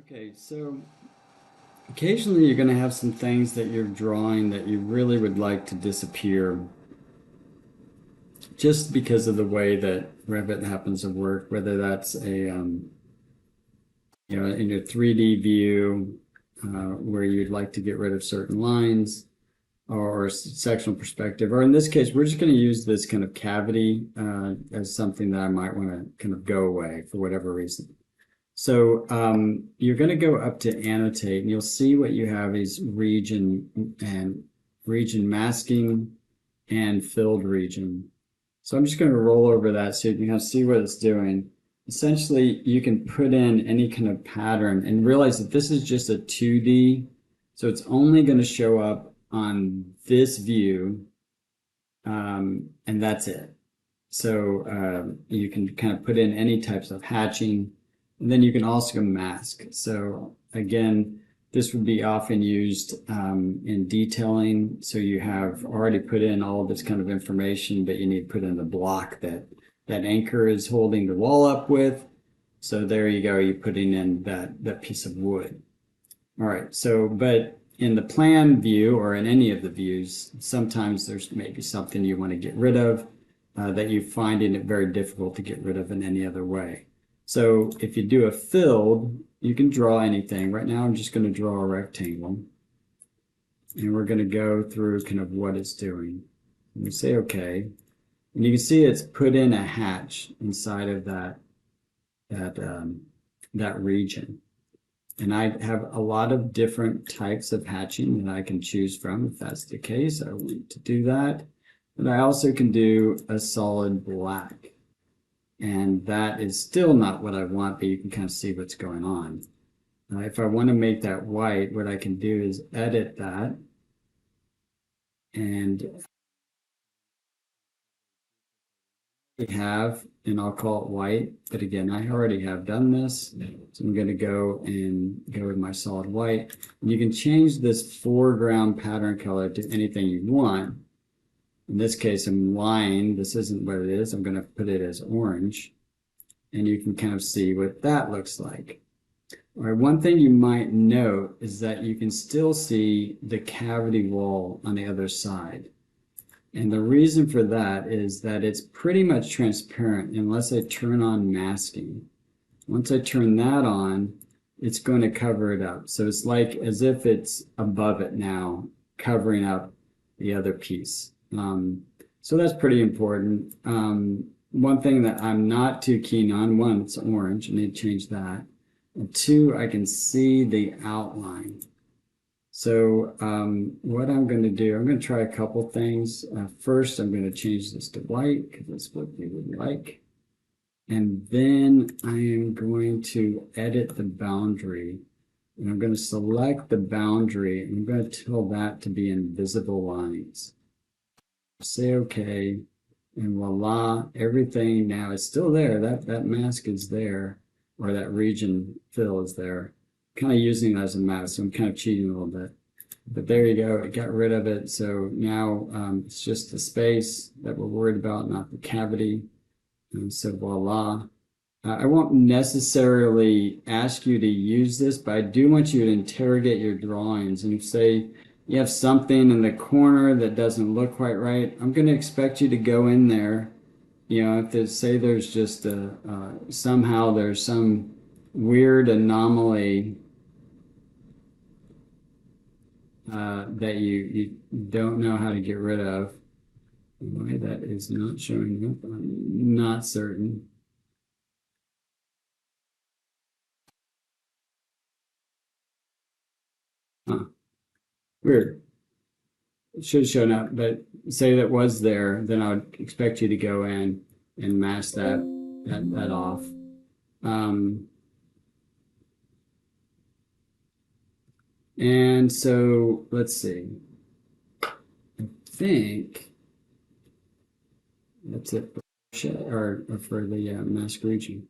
Okay, so occasionally you're going to have some things that you're drawing that you really would like to disappear just because of the way that Revit happens to work, whether that's in your 3D view where you'd like to get rid of certain lines or sectional perspective, or in this case, we're just going to use this kind of cavity as something that I might want to kind of go away for whatever reason. So you're going to go up to annotate, and you'll see what you have is region masking and filled region. So I'm just going to roll over that so you can kind of see what it's doing. Essentially, you can put in any kind of pattern and realize that this is just a 2D, so it's only going to show up on this view, and that's it. So you can kind of put in any types of hatching. And then you can also mask. So again, this would be often used in detailing. So you have already put in all this kind of information, but you need to put in the block that anchor is holding the wall up with. So there you go, you're putting in that piece of wood. All right, so but in the plan view or in any of the views, sometimes there's maybe something you want to get rid of that you're finding it very difficult to get rid of in any other way. So if you do a filled, you can draw anything. Right now I'm just going to draw a rectangle. And we're going to go through kind of what it's doing. And we say OK. And you can see it's put in a hatch inside of that region. And I have a lot of different types of hatching that I can choose from. If that's the case, I want to do that. But I also can do a solid black. And that is still not what I want, but you can kind of see what's going on. If I want to make that white, what I can do is edit that. And I'll call it white. But again, I already have done this. So I'm going to go with my solid white. And you can change this foreground pattern color to anything you want. In this case, I'm lying. This isn't what it is. I'm going to put it as orange. And you can kind of see what that looks like. All right, one thing you might note is that you can still see the cavity wall on the other side. And the reason for that is that it's pretty much transparent unless I turn on masking. Once I turn that on, it's going to cover it up. So it's like as if it's above it now, covering up the other piece. So that's pretty important. One thing that I'm not too keen on, one, it's orange, I need to change that. And two, I can see the outline. So what I'm going to do, I'm going to try a couple things. First, I'm going to change this to white because that's what we would like. And then I am going to edit the boundary. And I'm going to select the boundary, and I'm going to tell that to be invisible lines. Say OK. And voila, everything now is still there. That mask is there, or that region fill is there. Kind of using it as a mask, so I'm kind of cheating a little bit. But there you go, it got rid of it. So now it's just the space that we're worried about, not the cavity. And so voila. I won't necessarily ask you to use this, but I do want you to interrogate your drawings. And say you have something in the corner that doesn't look quite right, I'm going to expect you to go in there. You know, if there's just somehow there's some weird anomaly that you don't know how to get rid of. Why that is not showing up, I'm not certain. Huh. Weird. It should have shown up, but say that was there, then I would expect you to go in and mask that off. And so let's see. I think that's it for the mask region.